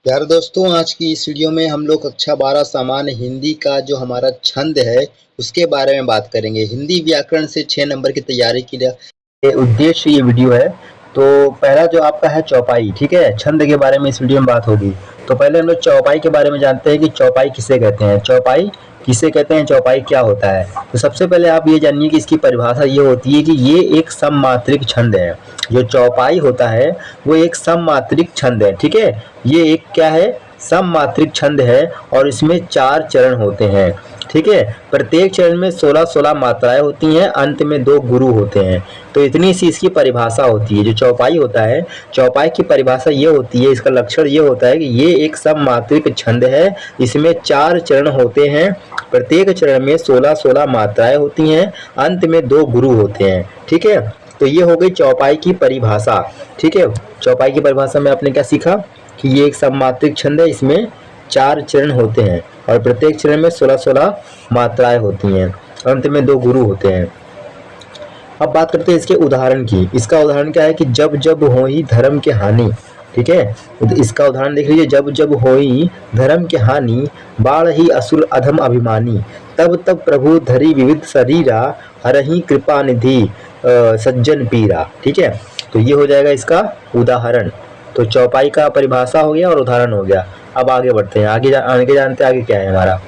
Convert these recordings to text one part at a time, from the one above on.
प्यारे दोस्तों, आज की इस वीडियो में हम लोग कक्षा 12 सामान्य हिंदी का जो हमारा छंद है उसके बारे में बात करेंगे। हिंदी व्याकरण से 6 नंबर की तैयारी के लिए उद्देश्य ये वीडियो है। तो पहला जो आपका है चौपाई, ठीक है। छंद के बारे में इस वीडियो में बात होगी। तो पहले हम लोग चौपाई के बारे में जानते हैं कि चौपाई किसे कहते हैं। चौपाई किसे कहते हैं, चौपाई क्या होता है। तो सबसे पहले आप ये जानिए कि इसकी परिभाषा ये होती है कि ये एक सममात्रिक छंद है। जो चौपाई होता है वो एक सममात्रिक छंद है, ठीक है। ये एक क्या है, सममात्रिक छंद है और इसमें 4 चरण होते हैं, ठीक है। प्रत्येक चरण में 16-16 मात्राएं होती हैं, अंत में 2 गुरु होते हैं। तो इतनी सी इसकी परिभाषा होती है। जो चौपाई होता है, चौपाई की परिभाषा ये होती है, इसका लक्षण ये होता है कि ये एक सममात्रिक छंद है। इसमें 4 चरण होते हैं, प्रत्येक चरण में 16-16 मात्राएं होती हैं, अंत में 2 गुरु होते हैं, ठीक है। तो ये हो गई चौपाई की परिभाषा, ठीक है। चौपाई की परिभाषा में आपने क्या सीखा कि ये एक सममात्रिक छंद है, इसमें 4 चरण होते हैं और प्रत्येक चरण में 16-16 मात्राएं होती हैं, अंत में 2 गुरु होते हैं। अब बात करते हैं इसके उदाहरण की। इसका उदाहरण क्या है कि जब जब होई धर्म के हानि, ठीक है। तो इसका उदाहरण देख लीजिए, जब जब होई धर्म के हानि, बाढ़ ही असुर अधम अभिमानी, तब तब प्रभु धरी विविध शरीरा, हरहि कृपा निधि सज्जन पीरा, ठीक है। तो ये हो जाएगा इसका उदाहरण। तो चौपाई का परिभाषा हो गया और उदाहरण हो गया। अब आगे बढ़ते हैं, आगे जानते हैं आगे क्या है हमारा।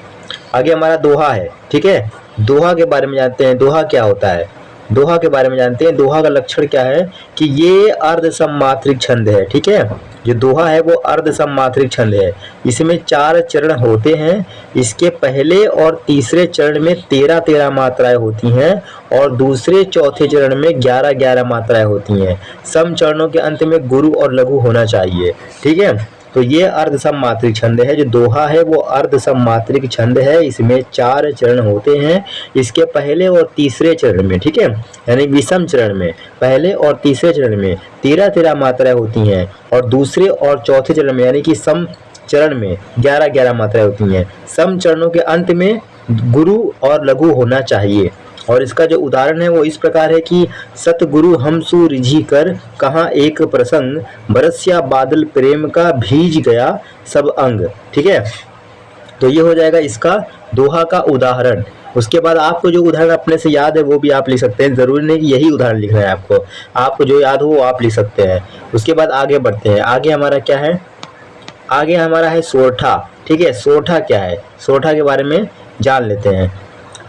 आगे हमारा दोहा है, ठीक है। दोहा के बारे में जानते हैं, दोहा क्या होता है। दोहा के बारे में जानते हैं। दोहा का लक्षण क्या है कि ये अर्ध सममात्रिक छंद है, ठीक है। जो दोहा है वो अर्ध सममात्रिक छंद है। इसमें 4 चरण होते हैं। इसके पहले और तीसरे चरण में 13-13 मात्राएं होती हैं और दूसरे चौथे चरण में 11-11 मात्राएं होती हैं। सम चरणों के अंत में गुरु और लघु होना चाहिए, ठीक है। तो ये अर्ध सममात्रिक छंद है। जो दोहा है वो अर्ध सममात्रिक छंद है। इसमें 4 चरण होते हैं। इसके पहले और तीसरे चरण में, ठीक है, यानी विषम चरण में पहले और तीसरे चरण में 13-13 मात्राएं होती हैं और दूसरे और चौथे चरण में यानी कि सम चरण में 11-11 मात्राएं होती हैं। सम चरणों के अंत में गुरु और लघु होना चाहिए। और इसका जो उदाहरण है वो इस प्रकार है कि सतगुरु हम सुरिझी कर, कहाँ एक प्रसंग, बरस्या बादल प्रेम का, भीज गया सब अंग, ठीक है। तो ये हो जाएगा इसका दोहा का उदाहरण। उसके बाद आपको जो उदाहरण अपने से याद है वो भी आप लिख सकते हैं। जरूरी नहीं कि यही उदाहरण लिखना है आपको, आपको जो याद हो वो आप लिख सकते हैं। उसके बाद आगे बढ़ते हैं। आगे हमारा क्या है, आगे हमारा है सोरठा, ठीक है। सोरठा क्या है, सोरठा के बारे में जान लेते हैं।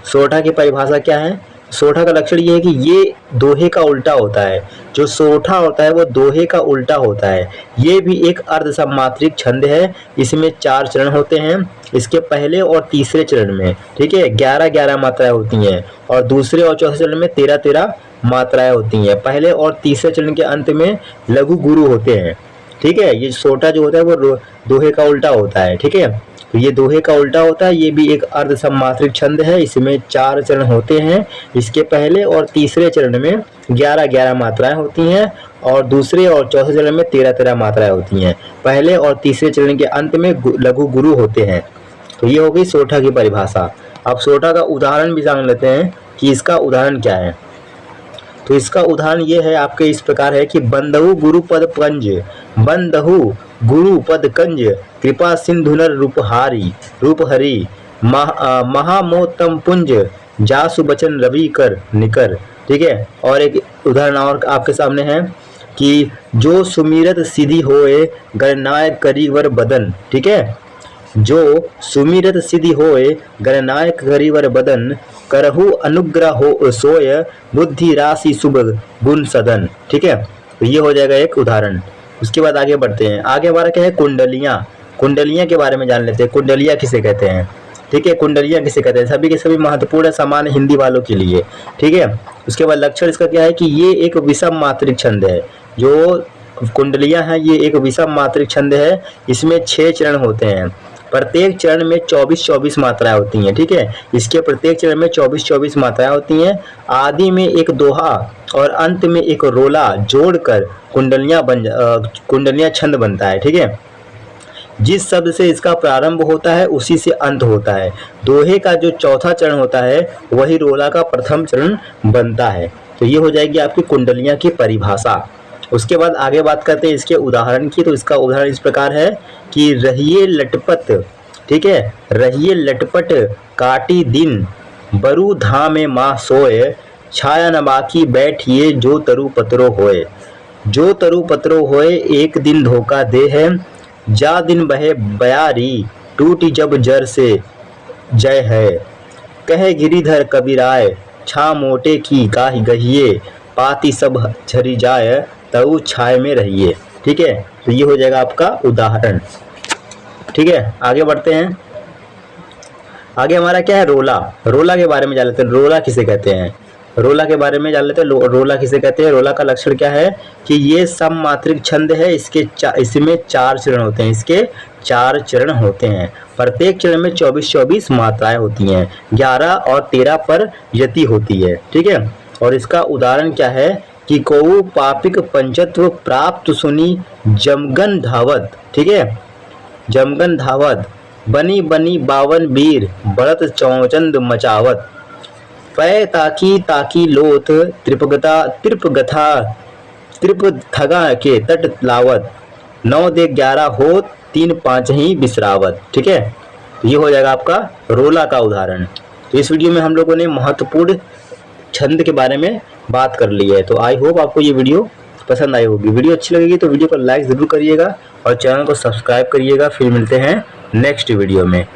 सोरठा की परिभाषा क्या है। सोरठा का लक्षण ये है कि ये दोहे का उल्टा होता है। जो सोरठा होता है वो दोहे का उल्टा होता है। ये भी एक अर्ध सममात्रिक छंद है। इसमें 4 चरण होते हैं। इसके पहले और तीसरे चरण में, ठीक है, 11-11 मात्राएं होती हैं और दूसरे और चौथे चरण में 13-13 मात्राएं होती हैं। पहले और तीसरे चरण के अंत में लघु गुरु होते हैं, ठीक है। ये सोरठा जो होता है वो दोहे का उल्टा होता है, ठीक है। तो ये दोहे का उल्टा होता है। ये भी एक अर्ध सममात्रिक छंद है। इसमें 4 चरण होते हैं। इसके पहले और तीसरे चरण में 11-11 मात्राएं होती हैं और दूसरे और चौथे चरण में 13-13 मात्राएं होती हैं। पहले और तीसरे चरण के अंत में लघु गुरु होते हैं। तो ये हो गई सोरठा की परिभाषा। अब सोरठा का उदाहरण भी जान लेते हैं कि इसका उदाहरण क्या है। तो इसका उदाहरण ये है आपके इस प्रकार है कि बंदहु गुरुपद पंज, बंदहु गुरुपद कंज, कृपा सिंधुनर रूपहारी रूपहरी, महामोत्तम पुंज, जासु बचन रवि कर निकर, ठीक है। और एक उदाहरण और आपके सामने है कि जो सुमिरत सिद्धि होए, गणनायक करीवर बदन, ठीक है। जो सुमिरत सिद्धि होए, गणनायक करीवर बदन, करहु अनुग्रह हो सोय, बुद्धि राशि शुभ गुण सदन, ठीक है। तो ये हो जाएगा एक उदाहरण। उसके बाद आगे बढ़ते हैं। आगे हमारा क्या है, कुंडलियाँ। कुंडलियाँ के बारे में जान लेते हैं। कुंडलियाँ किसे कहते हैं, ठीक है। कुंडलियाँ किसे कहते हैं, सभी के सभी महत्वपूर्ण है सामान्य हिंदी वालों के लिए, ठीक है। उसके बाद लक्षण इसका क्या है कि ये एक विषम मात्रिक छंद है। जो कुंडलियाँ हैं ये एक विषम मात्रिक छंद है। इसमें 6 चरण होते हैं। प्रत्येक चरण में 24-24 मात्राएं होती हैं, ठीक है। इसके प्रत्येक चरण में 24-24 मात्राएं होती हैं। आदि में एक दोहा और अंत में एक रोला जोड़कर कुंडलियां छंद बनता है, ठीक है। जिस शब्द से इसका प्रारंभ होता है उसी से अंत होता है। दोहे का जो चौथा चरण होता है वही रोला का प्रथम चरण बनता है। तो ये हो जाएगी आपकी कुंडलियां की परिभाषा। उसके बाद आगे बात करते हैं इसके उदाहरण की। तो इसका उदाहरण इस प्रकार है कि रहिए लटपट, ठीक है, रहिए लटपट काटी दिन, बरु धामे माँ सोए, छाया न बाकी बैठिए जो तरु पत्रो होए। जो तरु पत्रो होए एक दिन धोखा दे है, जा दिन बहे बयारी, टूटी जब जर से जय है। कहे गिरिधर कबीराय, छा मोटे की गाही गहिए, पाती सब झरी जाय, तऊ छाए में रहिए। ठीक है, तो ये हो जाएगा आपका उदाहरण। ठीक है, आगे बढ़ते हैं। आगे हमारा क्या है, रोला। रोला के बारे में जान लेते हैं। रोला किसे कहते हैं, रोला के बारे में जान लेते हैं। रोला किसे कहते हैं। रोला का लक्षण क्या है कि ये सममात्रिक छंद है। इसमें 4 चरण होते हैं। इसके 4 चरण होते हैं। प्रत्येक चरण में 24-24 मात्राएं होती हैं। 11 और 13 पर यति होती है। ठीक है, और इसका उदाहरण क्या है कि कोउ पापिक पंचत्व प्राप्त सुनी जमगन धावत। ठीक है, जमगन धावत, बनी बनी 52 वीर, बढ़त चौचंद मचावत, पै ताकी ताकी लोथ, त्रिपगथा त्रिपथगा के तट लावत, 9 दे 11 हो, 3 5 ही बिसरावत। ठीक है, ये हो जाएगा आपका रोला का उदाहरण। तो इस वीडियो में हम लोगों ने महत्वपूर्ण छंद के बारे में बात कर ली है। तो आई होप आपको ये वीडियो पसंद आई होगी। वीडियो अच्छी लगेगी तो वीडियो को लाइक ज़रूर करिएगा और चैनल को सब्सक्राइब करिएगा। फिर मिलते हैं नेक्स्ट वीडियो में।